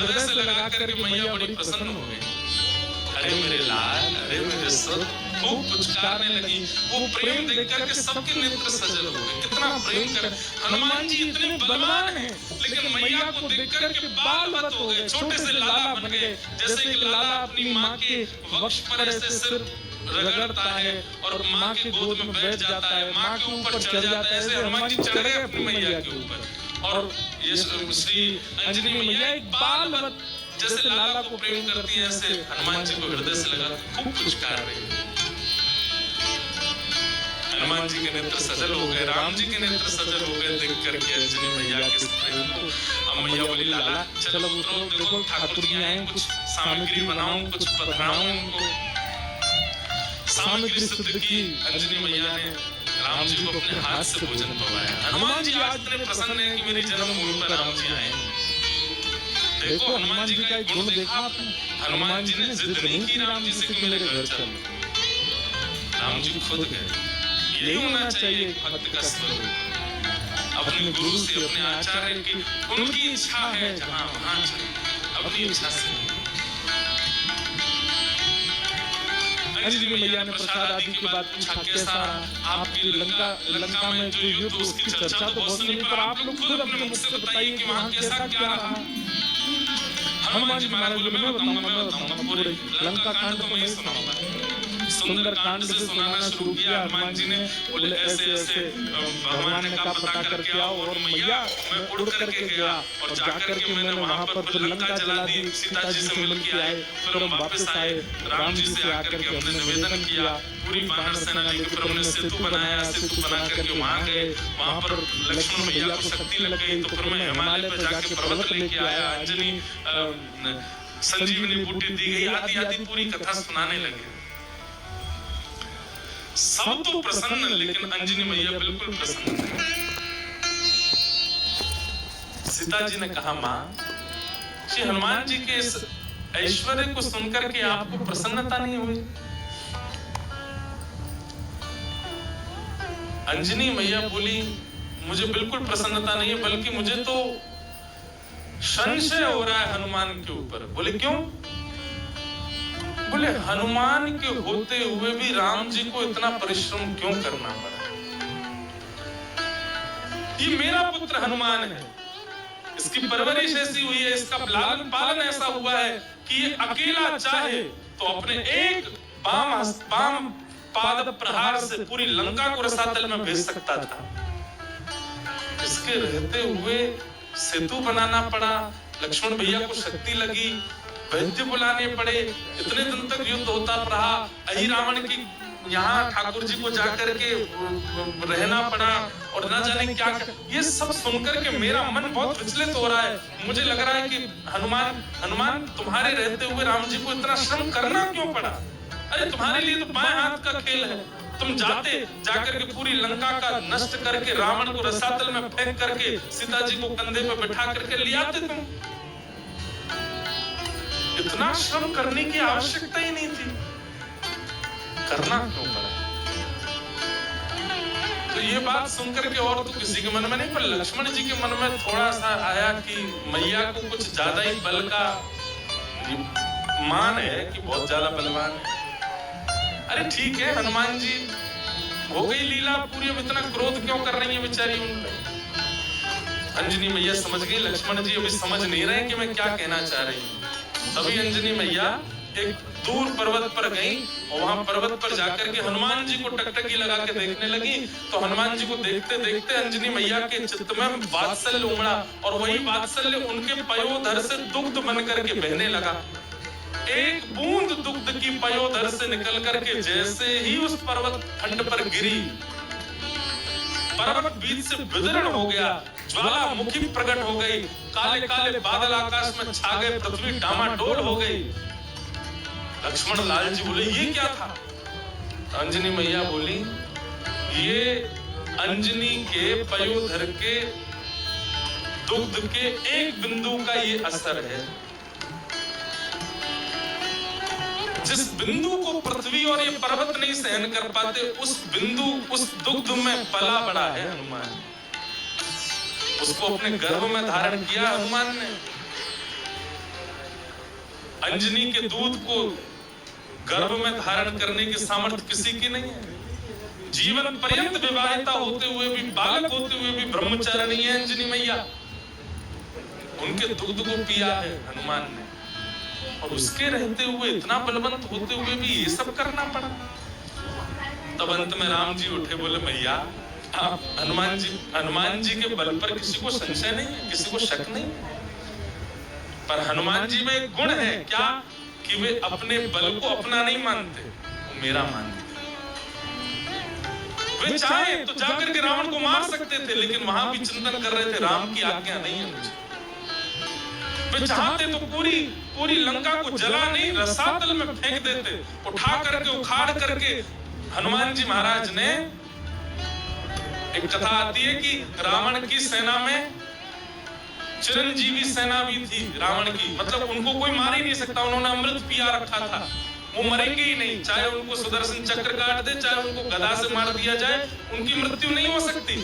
हृदय से लगा करके मैया बड़ी प्रसन्न हो गई। अरे मेरे लाल, अरे मेरे सुत, खूब पुचकारने लगी। वो प्रेम देख करके सबके नेत्र सजल हो गए। कितना प्रेम कर, हनुमान जी इतने बलवान हैं, लेकिन मैया को देख करके बालवत हो गए, छोटे से लाला बन गए। जैसे एक लाला अपनी माँ के वक्ष पर ऐसे सिर रगड़ता है और माँ के गोद में बैठ जाता है, माँ के ऊपर चढ़ जाता है, ऐसे हनुमान जी चढ़ गए अपनी मैया के ऊपर। और ये श्री अंजनी मैया एक बालवत जैसे लाला को प्रेम करती है, ऐसे हनुमान जी को हृदय से लगा खूब पुचकार रही। हनुमान जी के नेत्र सजल हो गए, राम जी के नेत्र सजल हो गए देख करके अंजनी मैया के प्रेम को। अब मैया बोली, लाला चलो उतरो, देखो ठाकुर जी आए, कुछ सामग्री बनाऊं, कुछ पधराऊं उनको। सामग्री सिद्ध की अंजनी मैया ने राम जी को अपने हाथ से भोजन पवाया। हनुमान जी आज इतने प्रसन्न हैं कि मेरी जन्मभूमि पर राम जी आए। देखो हनुमान जी का एक गुण देखा आपने, हनुमान जी ने जिद नहीं की राम जी से कि मेरे घर चल, राम जी खुद गए। यही होना चाहिए भक्त का स्वरूप। अपने गुरु से, अपने आचार्य की, उनकी इच्छा है जहां वहां चले, अपनी इच्छा से। अंजनी मैया ने प्रसाद आदि की बात पूछा, कैसा आपकी लंका में जो युद्ध, उसकी चर्चा तो बहुत सुनी, पर आप लोग खुद अपने मुख से बताइए कि वहां कैसा क्या रहा। हनुमान जी महाराज बोले, मैं बताऊंगा पूरे लंका कांड तो मैं सुनाऊंगा। सुंदर कांड से सुनाना शुरू किया हनुमान जी ने। बोले ऐसे ऐसे भगवान ने कहा पता करके आओ, और मैया मैं उड़ करके गया और जाकर के मैंने वहां पर फिर लंका जला दी, सीता जी से मिल के आए, फिर हम वापस आए, राम जी से आकर के हमने निवेदन किया, पूरी वानर सेना लेकर फिर हमने सेतु बनाया, सेतु बना करके वहां गए, वहां पर लक्ष्मण मैया को शक्ति लग गई, तो फिर मैं हिमालय पर जाके पर्वत लेके आया, अंजनी संजीवनी बूटी दी गई, आदि आदि पूरी कथा सुनाने लगे। सब तो प्रसन्न, लेकिन अंजनी मैया बिल्कुल प्रसन्न नहीं। सीता जी ने कहा, माँ श्री हनुमान जी के इस ऐश्वर्य को सुनकर के आपको प्रसन्नता नहीं हुई? अंजनी मैया बोली, मुझे बिल्कुल प्रसन्नता नहीं है, बल्कि मुझे तो संशय हो रहा है हनुमान के ऊपर। बोले क्यों? बोले हनुमान के होते हुए भी राम जी को इतना परिश्रम क्यों करना पड़ा? ये मेरा पुत्र हनुमान है, इसकी परवरिश ऐसी हुई है, इसका लालन पालन ऐसा हुआ है कि ये अकेला चाहे तो अपने एक बाम पाद प्रहार से पूरी लंका को रसातल में भेज सकता था। इसके रहते हुए सेतु बनाना पड़ा, लक्ष्मण भैया को शक्ति लगी, वैद्य बुलाने पड़े, इतने दिन तक युद्ध होता रहा, अहि रावण की यहाँ ठाकुर जी को जाकर के रहना पड़ा, और ना जाने क्या। ये सब सुनकर के मेरा मन बहुत विचलित हो रहा है। मुझे लग रहा है कि हनुमान तुम्हारे रहते हुए राम जी को इतना श्रम करना क्यों पड़ा? अरे तुम्हारे लिए तो बाएं हाथ का खेल है, तुम जाकर के पूरी लंका का नष्ट करके रावण को रसातल में फेंक करके सीता जी को कंधे पे बैठा करके ले आते तुम। इतना श्रम करने की आवश्यकता ही नहीं थी, करना क्यों पड़ा? तो ये बात सुनकर के और तो किसी के मन में नहीं, पर लक्ष्मण जी के मन में थोड़ा सा आया कि मैया को कुछ ज्यादा ही बल का मान है कि बहुत ज्यादा बलवान है। अरे ठीक है हनुमान जी, हो गई लीला पूरी, अब इतना क्रोध क्यों कर रही है बेचारी उन पे? अंजनी मैया समझ गई लक्ष्मण जी अभी समझ नहीं रहे कि मैं क्या कहना चाह रही हूँ। तभी अंजनी मैया एक दूर पर्वत पर गई और वहां पर्वत पर जाकर के हनुमान जी को टकटकी लगा के देखने लगी। तो हनुमान जी को देखते देखते अंजनी मैया के चित्त में वात्सल्य उमड़ा, और वही वात्सल्य उनके पयोधर से दुग्ध बन करके बहने लगा। एक बूंद दुग्ध की पयोधर से निकल करके जैसे ही उस पर्वत खंड पर गिरी, पर्वत बीच से विदीर्ण हो गया, ज्वालामुखी प्रकट हो गई, काले काले बादल आकाश में छा गए, पृथ्वी डामाडोल हो गई। लक्ष्मण लाल जी बोले ये क्या था? अंजनी मैया बोली ये अंजनी के पयोधर के दुग्ध के एक बिंदु का ये असर है। जिस बिंदु को पृथ्वी और ये पर्वत नहीं सहन कर पाते, उस बिंदु उस दुग्ध में पला बड़ा है हनुमान। उसको अपने गर्भ में धारण किया हनुमान ने। अंजनी के दूध को गर्भ में धारण करने की सामर्थ्य किसी की नहीं है। जीवन पर्यंत विवाहिता होते हुए भी, बालक होते हुए भी ब्रह्मचारिणी है अंजनी मैया। उनके दूध को पिया है हनुमान ने, और उसके रहते हुए, इतना बलवंत होते हुए भी ये सब करना पड़ा। तब अंत में राम जी उठे, बोले मैया आप हनुमान जी के बल पर किसी को संशय नहीं है, किसी को शक नहीं है। पर हनुमान जी में एक गुण है क्या, कि वे अपने बल को अपना नहीं मानते, वो मेरा मानते। वे चाहे तो जाकर के रावण को मार सकते थे, लेकिन वहां भी चिंतन कर रहे थे राम की आज्ञा नहीं है मुझे। वे चाहते तो पूरी लंका को जला नहीं, रसातल में फेंक देते, उठा करके उखाड़ करके। हनुमान जी महाराज ने, एक कथा आती है कि रावण की सेना में चिरंजीवी सेना भी थी रावण की, मतलब उनको कोई मार ही नहीं सकता, उन्होंने अमृत पिया रखा था, वो मरेंगे ही नहीं। चाहे उनको सुदर्शन चक्र काट दे, चाहे उनको गदा से मार दिया जाए, उनकी मृत्यु नहीं हो सकती।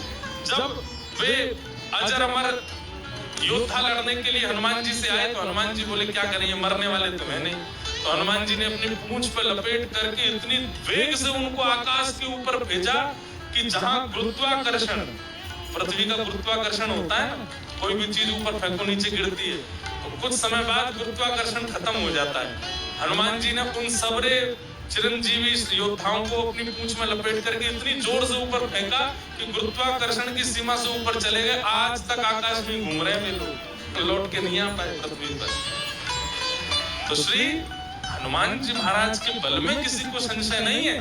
जब वे अजर अमर योद्धा लड़ने के लिए हनुमान जी से आए, तो हनुमान जी बोले क्या करें, मरने वाले तो है नहीं। तो हनुमान जी ने अपनी पूंछ पर लपेट करके इतनी वेग से उनको आकाश के ऊपर भेजा कि जहां गुरुत्वाकर्षण, पृथ्वी का गुरुत्वाकर्षण होता है ना, कोई भी चीज ऊपर फेंको नीचे गिरती है, तो कुछ समय बाद गुरुत्वाकर्षण खत्म हो जाता है। हनुमान जी ने उन सबरे चिरंजीवी योद्धाओं को अपनी पूंछ में लपेट करके इतनी जोर से ऊपर फेंका कि गुरुत्वाकर्षण की सीमा से ऊपर चले गए। आज तक आकाश में घूम रहे हैं लोग, तो लौट के नहीं आ पाए पृथ्वी पर। तो श्री हनुमान जी महाराज के बल में किसी को संशय नहीं है।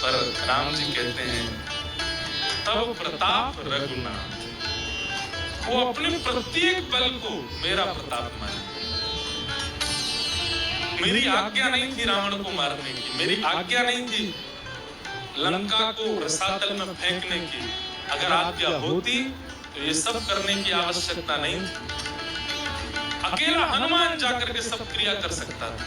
पर राम जी कहते हैं तब प्रताप रघुनाथ, वो अपने प्रत्येक बल को मेरा प्रताप माने। मेरी आज्ञा नहीं थी रावण को मारने की, मेरी आज्ञा नहीं थी लंका को रसातल में फेंकने की। अगर आज्ञा होती तो ये सब करने की आवश्यकता नहीं थी। अकेला हनुमान जाकर के सब क्रिया कर सकता था।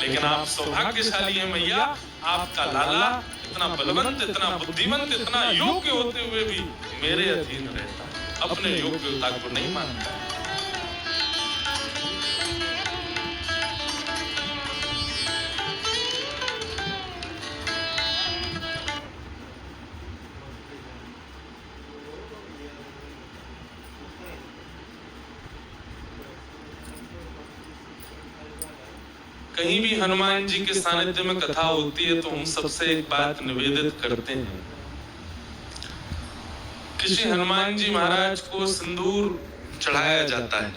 लेकिन आप सौभाग्यशाली हैं मैया, आपका लाला इतना बलवंत, इतना बुद्धिमंत, इतना योग्य होते हुए भी मेरे अधीन रहता, अपने योग्यता को नहीं मानता। कहीं भी हनुमान जी के सानिध्य में कथा होती है तो हम सबसे एक बात निवेदित करते हैं कि श्री हनुमान जी महाराज को सिंदूर चढ़ाया जाता है।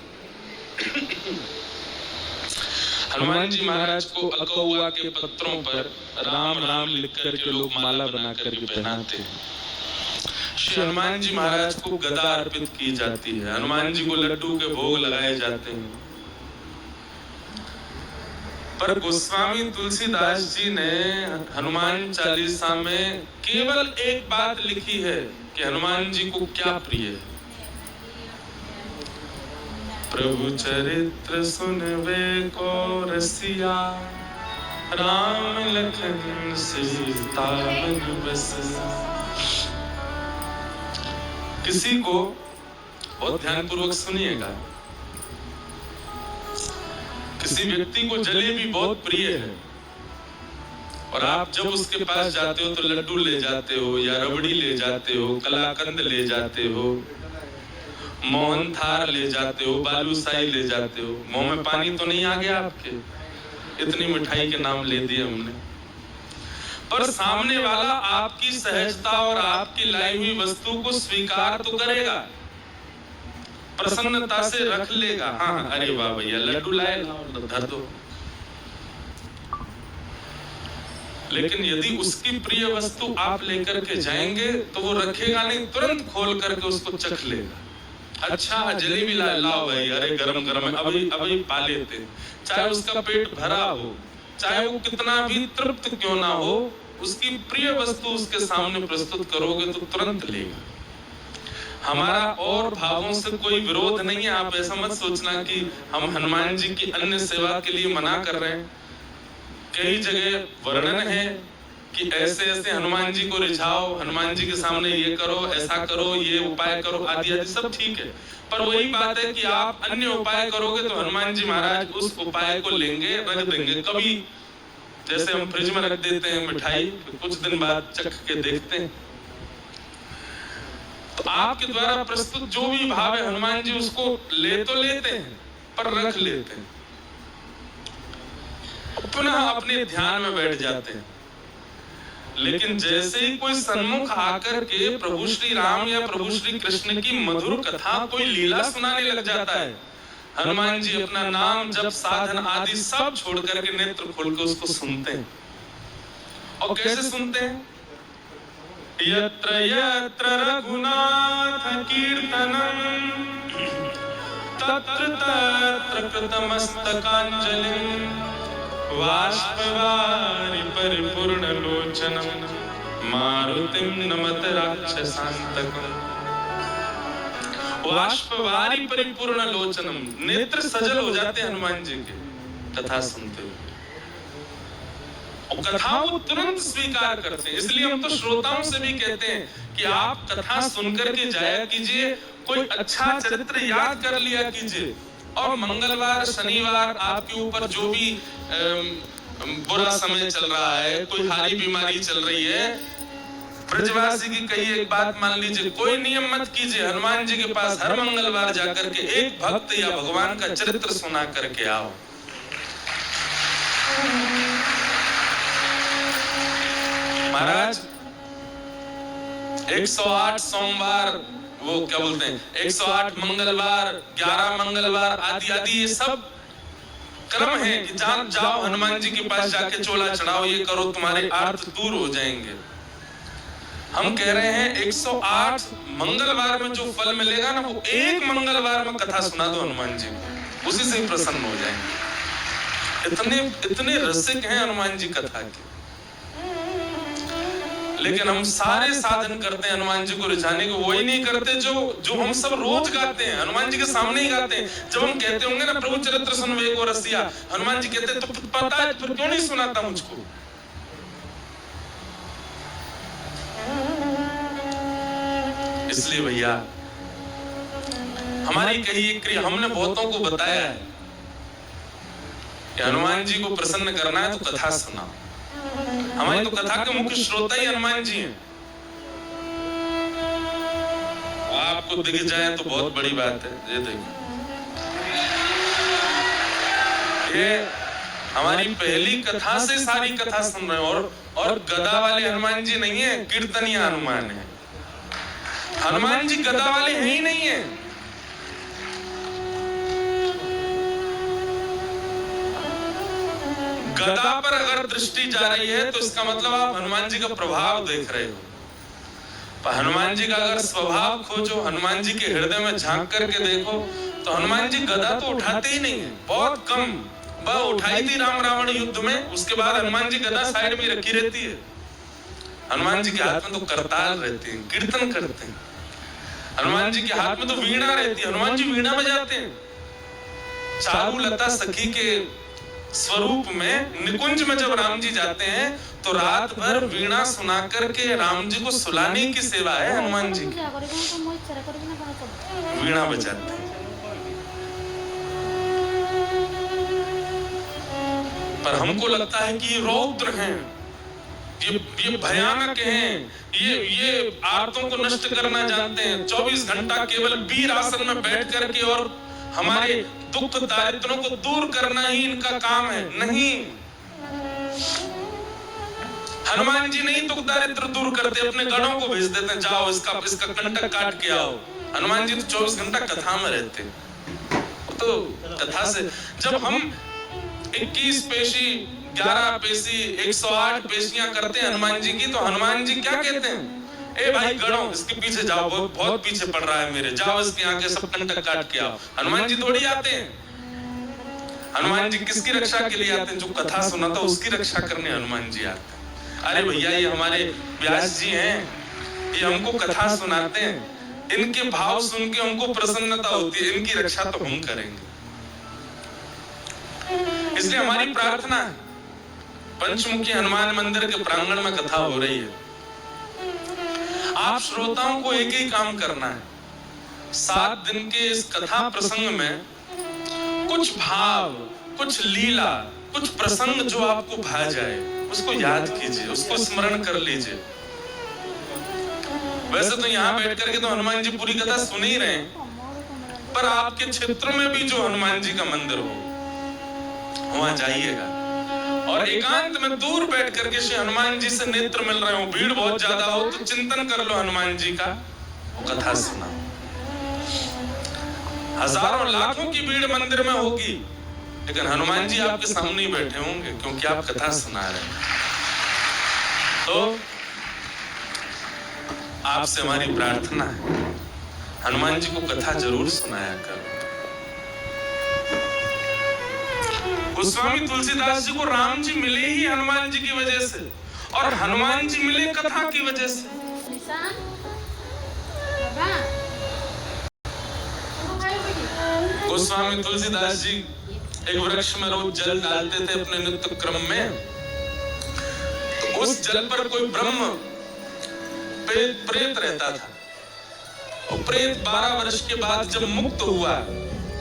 हनुमान जी महाराज को अकौआ के पत्रों पर राम राम लिख करके लोग माला बना करके पहनाते हैं। श्री हनुमान जी महाराज को गदा अर्पित की जाती है, हनुमान जी को लड्डू के भोग लगाए जाते हैं। पर गोस्वामी तुलसीदास जी ने हनुमान चालीसा में केवल एक बात लिखी है कि हनुमान जी को क्या प्रिय है। प्रभु चरित्र सुनवे को रसिया, राम लखन सीता मन बसिया। किसी को बहुत ध्यानपूर्वक सुनिएगा, किसी व्यक्ति को जलेबी बहुत प्रिय है और आप जब उसके पास जाते हो तो लड्डू ले जाते हो या रबड़ी ले जाते हो, कलाकंद ले जाते हो, मोहन थार ले जाते हो, बालूशाही ले जाते हो। मुंह में पानी तो नहीं आ गया आपके, इतनी मिठाई के नाम ले दिए हमने। पर सामने वाला आपकी सहजता और आपकी लाई हुई वस्तु को स्वीकार तो करेगा, प्रसन्नता से रख लेगा। हाँ, अरे वाह भैया लड्डू लाए, धर दो। लेकिन यदि उसकी प्रिय वस्तु आप लेकर के जाएंगे तो वो रखेगा नहीं, तुरंत खोल करके उसको चख लेगा। अच्छा जलेबी लाओ भाई, अरे गरम गरम है, अभी पा लेते। चाहे उसका पेट भरा हो, चाहे वो कितना भी तृप्त क्यों ना हो, उसकी प्रिय वस्तु उसके सामने प्रस्तुत करोगे तो तुरंत लेगा। हमारा और भावों से कोई विरोध नहीं है। आप ऐसा मत सोचना कि हम हनुमान जी की अन्य सेवा के लिए मना कर रहे हैं। कई जगह वर्णन है कि ऐसे ऐसे हनुमान जी को रिझाओ, हनुमान जी के सामने ये करो, ऐसा करो, ये उपाय करो, आदि आदि सब ठीक है। पर वही बात है कि आप अन्य उपाय करोगे तो हनुमान जी महाराज उस उपाय को लेंगे, रख देंगे। कभी जैसे हम फ्रिज में रख देते हैं मिठाई, कुछ दिन बाद चख के देखते हैं, तो आपके द्वारा प्रस्तुत जो भी भाव है हनुमान जी उसको ले तो लेते हैं पर रख लेते हैं, पुनः अपने ध्यान में बैठ जाते हैं। लेकिन जैसे ही कोई सन्मुख आकर के प्रभु श्री राम या प्रभु श्री कृष्ण की मधुर कथा, कोई लीला सुनाने लग जाता है, हनुमान जी अपना नाम जप साधन आदि सब छोड़ करके नेत्र खोल के उसको सुनते हैं। और कैसे सुनते हैं? यत्र यत्र रघुनाथ कीर्तनम तत्र तत्र कृतमस्तकांजलिं बाष्पवारि परिपूर्ण लोचनम मारुतिं नमत राक्षसांतकम्। बाष्पवारि परिपूर्ण लोचनम, नेत्र सजल हो जाते हनुमान जी के कथा सुनते हुए, और कथा वो तुरंत स्वीकार करते हैं। इसलिए हम तो श्रोताओं से भी कहते हैं कि आप कथा सुनकर के जाया कीजिए, कोई अच्छा चरित्र याद कर लिया कीजिए, और मंगलवार शनिवार आपके ऊपर जो भी बुरा समय चल रहा है, कोई हारी बीमारी चल रही है, ब्रजवासी की कही एक बात मान लीजिए, कोई नियम मत कीजिए, हनुमान जी के पास हर मंगलवार जाकर के एक भक्त या भगवान का चरित्र सुना करके आओ। महाराज 108 सोमवार, वो क्या बोलते हैं, 108 मंगलवार, 11 मंगलवार आदि आदि, ये सब क्रम है कि जाओ हनुमान जी के पास जाके चोला चढ़ाओ, ये करो, तुम्हारे आर्त दूर हो जाएंगे। हम कह रहे हैं 108 मंगलवार में जो फल मिलेगा ना, वो एक मंगलवार में कथा सुना दो हनुमान जी को, उसी से प्रसन्न हो जाएंगे। इतने रसिक हैं हनुमान जी कथा के। लेकिन हम सारे साधन करते हैं हनुमान जी को रिझाने को, वही नहीं करते जो हम सब रोज गाते हैं, हनुमान जी के सामने ही गाते हैं। जब हम कहते होंगे ना प्रभु चरित्र सुन वे को रसिया, हनुमान जी कहते हैं तो पता है तो क्यों नहीं सुनाता मुझको। इसलिए भैया हमारी कही एक क्रिया, हमने बहुतों को बताया है कि हनुमान जी को प्रसन्न करना है तो कथा सुनाओ। हमारी तो कथा के मुख्य श्रोता ही हनुमान जी हैं। आपको दिख जाए तो बहुत बड़ी बात है। ये देखो, ये हमारी पहली कथा से सारी कथा सुन रहे हैं, और गदा वाले हनुमान जी नहीं है, कीर्तनीय हनुमान है। हनुमान जी गदा वाले हैं ही नहीं है। गदा पर अगर दृष्टि जा रही है तो इसका मतलब आप हनुमान जी का प्रभाव देख रहे हो। पर हनुमान जी का अगर स्वभाव खोजो, हनुमान जी के हृदय में झांक करके देखो, तो हनुमान जी गदा तो उठाते ही नहीं है, बहुत कम। वह उठाई थी राम रावण युद्ध में, उसके बाद हनुमान जी गदा साइड में रखी रहती है। हनुमान जी के हाथ में तो करताल रहते हैं, कीर्तन करते हैं। हनुमान जी के हाथ में तो वीणा रहती है, हनुमान जी वीणा बजाते हैं। चारुलता सखी के स्वरूप में निकुंज में जब राम जी जाते हैं तो रात भर वीणा सुना करके राम जी को सुलाने की सेवा है हनुमान जी की। वीणा बजाते हैं। पर हमको लगता है कि ये रौद्र हैं, ये भयानक हैं, ये आर्तों को नष्ट करना जानते हैं। 24 घंटा केवल वीर आसन में बैठ करके और हमारे दुख दारिद्रों को दूर करना ही इनका काम है। नहीं, हनुमान जी नहीं दुख दारिद्र दूर करते, अपने गणों को भेज देते हैं, जाओ इसका कंटक काट के आओ। हनुमान जी तो 24 घंटा कथा में रहते हैं। तो कथा से जब हम 21 पेशी 11 पेशी 108 पेशियां करते हैं हनुमान जी की, तो हनुमान जी क्या कहते हैं, ए भाई गणों इसके पीछे जाओ, बहुत पीछे पड़ रहा है मेरे, जाओ इसके आगे सब कंटक काट के आओ। हनुमान जी थोड़ी आते हैं। हनुमान जी किसकी रक्षा के लिए आते हैं, जो कथा सुनाता उसकी रक्षा करने हनुमान जी आते हैं। अरे भैया ये हमारे व्यास जी हैं, ये हमको कथा सुनाते हैं, इनके भाव सुन के हमको प्रसन्नता होती है, इनकी रक्षा तो हम करेंगे। इसलिए हमारी प्रार्थना है पंचमुखी हनुमान मंदिर के प्रांगण में कथा हो रही है। आप श्रोताओं को एक ही काम करना है, 7 दिन के इस कथा प्रसंग में कुछ भाव, कुछ लीला, कुछ प्रसंग जो आपको भा जाए उसको याद कीजिए, उसको स्मरण कर लीजिए। वैसे तो यहाँ बैठ करके तो हनुमान जी पूरी कथा सुन ही रहे हैं, पर आपके क्षेत्र में भी जो हनुमान जी का मंदिर हो वहां जाइएगा और एकांत में दूर बैठ करके श्री हनुमान जी से नेत्र मिल रहे हो, भीड़ बहुत ज्यादा हो तो चिंतन कर लो हनुमान जी का, कथा सुना। हजारों लाखों की भीड़ मंदिर में होगी, लेकिन हनुमान जी आपके सामने ही बैठे होंगे क्योंकि आप कथा सुना रहे हैं। तो आपसे हमारी प्रार्थना है, हनुमान जी को कथा जरूर सुनाया करो। गोस्वामी तुलसीदास जी को राम जी मिले ही हनुमान जी की वजह से, और हनुमान जी मिले कथा की वजह से। गोस्वामी तुलसीदास जी एक वृक्ष में रोज जल डालते थे अपने नित्य क्रम में, तो उस जल पर कोई ब्रह्म प्रेत रहता था, और प्रेत 12 वर्ष के बाद जब मुक्त हुआ,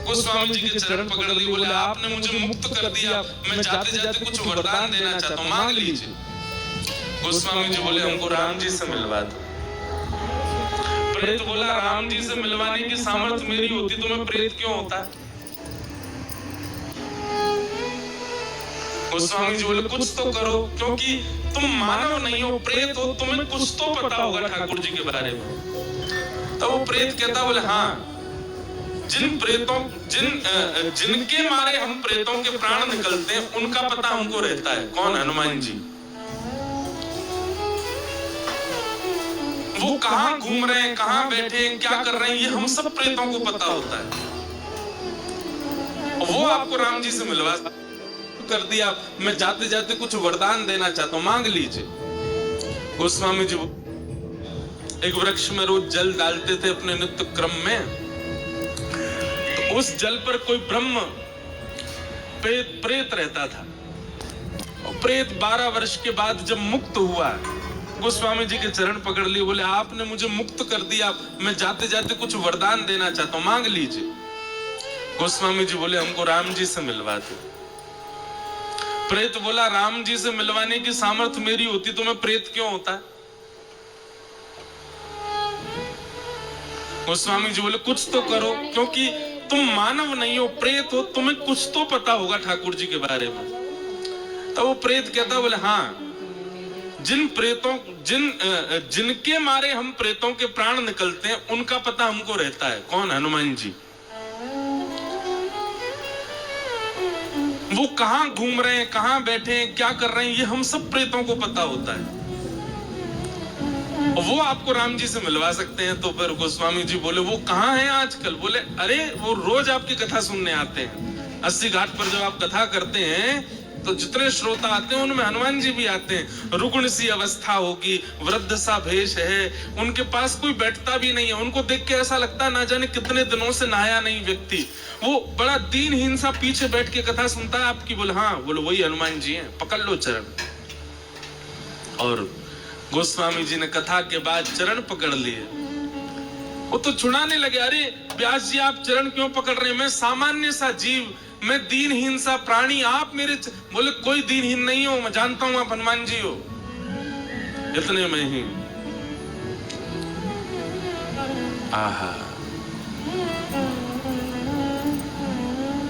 गोस्वामी जी के चरण पकड़ लिए, बोले आपने मुझे मुक्त कर दिया, मैं जाते जाते कुछ वरदान देना चाहता हूँ, मांग लीजिए। गोस्वामी जी बोले हमको राम जी से मिलवा दो। प्रेत बोला राम जी से मिलवाने की सामर्थ्य मेरी होती तो मैं प्रेत क्यों होता। गोस्वामी जी बोले कुछ तो करो, क्योंकि तुम मानव नहीं हो, प्रेत हो, तुम्हें कुछ तो पता होगा ठाकुर जी के बारे में। तो वो प्रेत कहता बोले हाँ, जिनके मारे हम प्रेतों के प्राण निकलते हैं उनका पता हमको रहता है। कौन? हनुमान जी। वो कहाँ घूम रहे हैं, कहाँ बैठे हैं, क्या कर रहे हैं, ये हम सब प्रेतों को पता होता है। वो आपको राम जी से मिलवा कर दिया, मैं जाते जाते कुछ वरदान देना चाहता हूँ, मांग लीजिए। गोस्वामी जी एक वृक्ष में रोज जल डालते थे अपने नित्य क्रम में, तो उस जल पर कोई ब्रह्म प्रेत रहता था, और प्रेत 12 वर्ष के बाद जब मुक्त हुआ, गोस्वामी जी के चरण पकड़ लिए, बोले आपने मुझे मुक्त कर दिया, मैं जाते जाते कुछ वरदान देना चाहता हूँ, मांग लीजिए। गोस्वामी जी बोले हमको राम जी से मिलवा दो। प्रेत बोला राम जी से मिलवाने की सामर्थ्य मेरी होती तो मैं प्रेत क्यों होता। गोस्वामी जी बोले कुछ तो करो, क्योंकि तुम मानव नहीं हो, प्रेत हो, तुम्हें कुछ तो पता होगा ठाकुर जी के बारे में। तो वो प्रेत कहता बोले हाँ, जिनके मारे हम प्रेतों के प्राण निकलते हैं उनका पता हमको रहता है। कौन? हनुमान जी। वो कहाँ घूम रहे हैं, कहाँ बैठे हैं, क्या कर रहे हैं, ये हम सब प्रेतों को पता होता है, और वो आपको राम जी से मिलवा सकते हैं। तो फिर गोस्वामी जी बोले वो कहाँ हैं आजकल? बोले अरे वो रोज आपकी कथा सुनने आते हैं, 80 घाट पर जब आप कथा करते हैं तो जितने श्रोता आते हैं उनमें हनुमान जी भी आते हैं। रुग्ण सी अवस्था होगी, वृद्ध सा भेष है, उनके पास कोई बैठता भी नहीं है, उनको देख के ऐसा लगता है ना जाने कितने दिनों से नहाया नहीं व्यक्ति, वो बड़ा दीनहीन सा पीछे बैठ के कथा सुनता है आपकी। बोले हाँ, बोले वही हनुमान जी हैं, पकड़ लो चरण। और गोस्वामी जी ने कथा के बाद चरण पकड़ लिए, वो तो छुड़ाने लगे, अरे व्यास जी आप चरण क्यों पकड़ रहे हैं, मैं सामान्य सा जीव, मैं दीनहीन सा प्राणी, आप मेरे बोले कोई दीनहीन नहीं हो, मैं जानता हूं आप हनुमान जी हो, इतने में ही आहा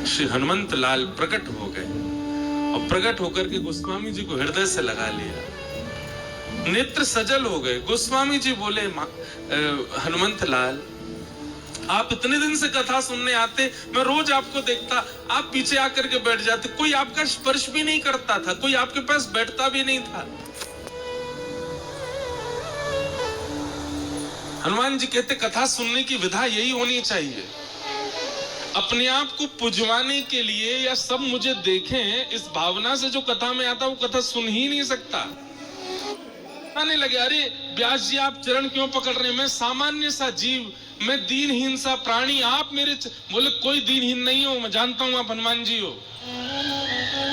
श्री हनुमंत लाल प्रकट हो गए, और प्रकट होकर के गोस्वामी जी को हृदय से लगा लिया, नेत्र सजल हो गए। गोस्वामी जी बोले हनुमंत लाल आप इतने दिन से कथा सुनने आते, मैं रोज आपको देखता, आप पीछे आकर के बैठ जाते, कोई आपका स्पर्श भी नहीं करता था, कोई आपके पास बैठता भी नहीं था। हनुमान जी कहते कथा सुनने की विधा यही होनी चाहिए, अपने आप को पुजवाने के लिए या सब मुझे देखें इस भावना से जो कथा में आता वो कथा सुन ही नहीं सकता। आने लगे, अरे व्यास जी आप चरण क्यों पकड़ रहे हैं, मैं सामान्य सा जीव, मैं दीनहीन सा प्राणी, आप मेरे बोले कोई दीनहीन नहीं हो, मैं जानता हूं आप हनुमान जी हो,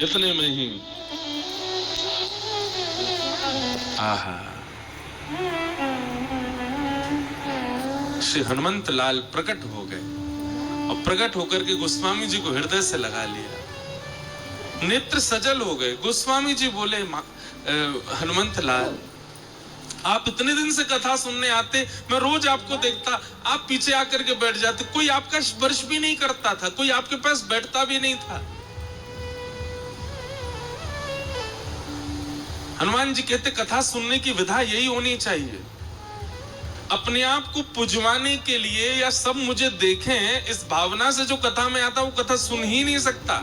इतने में ही आहा, श्री हनुमंत लाल प्रकट हो गए और प्रकट होकर के गोस्वामी जी को हृदय से लगा लिया। नेत्र सजल हो गए। गोस्वामी जी बोले, हनुमंत लाल, आप इतने दिन से कथा सुनने आते, मैं रोज आपको देखता, आप पीछे आकर के बैठ जाते, कोई आपका स्पर्श भी नहीं करता था, कोई आपके पास बैठता भी नहीं था। हनुमान जी कहते, कथा सुनने की विधा यही होनी चाहिए। अपने आप को पुजवाने के लिए या सब मुझे देखें इस भावना से जो कथा में आता, वो कथा सुन ही नहीं सकता।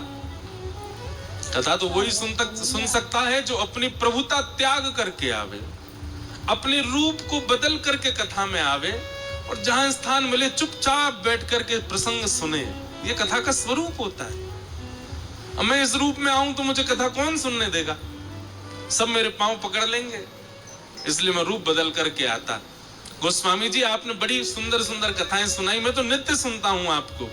कथा तो वही सुन सकता है जो अपनी प्रभुता त्याग करके आवे, अपने रूप को बदल करके कथा में आवे और जहां स्थान मिले चुपचाप बैठ करके प्रसंग सुने। ये कथा का स्वरूप होता है। अब मैं इस रूप में आऊं तो मुझे कथा कौन सुनने देगा? सब मेरे पांव पकड़ लेंगे, इसलिए मैं रूप बदल करके आता। गोस्वामी जी, आपने बड़ी सुंदर सुंदर कथाएं सुनाई, मैं तो नित्य सुनता हूं आपको।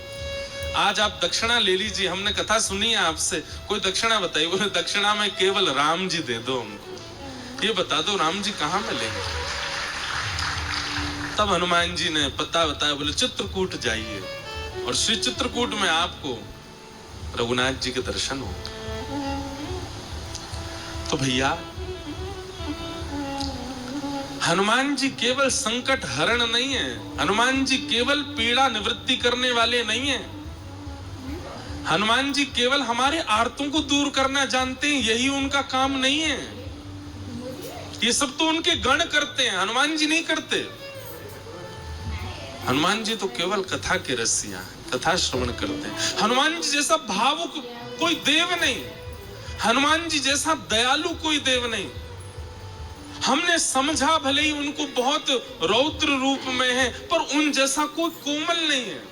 आज आप दक्षिणा ले लीजिए, हमने कथा सुनी है आपसे, कोई दक्षिणा बताइए। बोले, दक्षिणा में केवल राम जी दे दो हमको, ये बता दो राम जी कहां मिलेंगे। तब हनुमान जी ने पता बताया, बोले चित्रकूट जाइए और श्री चित्रकूट में आपको रघुनाथ जी के दर्शन हो। तो भैया, हनुमान जी केवल संकट हरण नहीं है, हनुमान जी केवल पीड़ा निवृत्ति करने वाले नहीं है, हनुमान जी केवल हमारे आर्तों को दूर करना जानते हैं, यही उनका काम नहीं है। ये सब तो उनके गण करते हैं, हनुमान जी नहीं करते। हनुमान जी तो केवल कथा के रसिया, कथा श्रवण करते हैं। हनुमान जी जैसा भावुक कोई देव नहीं, हनुमान जी जैसा दयालु कोई देव नहीं। हमने समझा भले ही उनको बहुत रौद्र रूप में है, पर उन जैसा कोई कोमल नहीं है।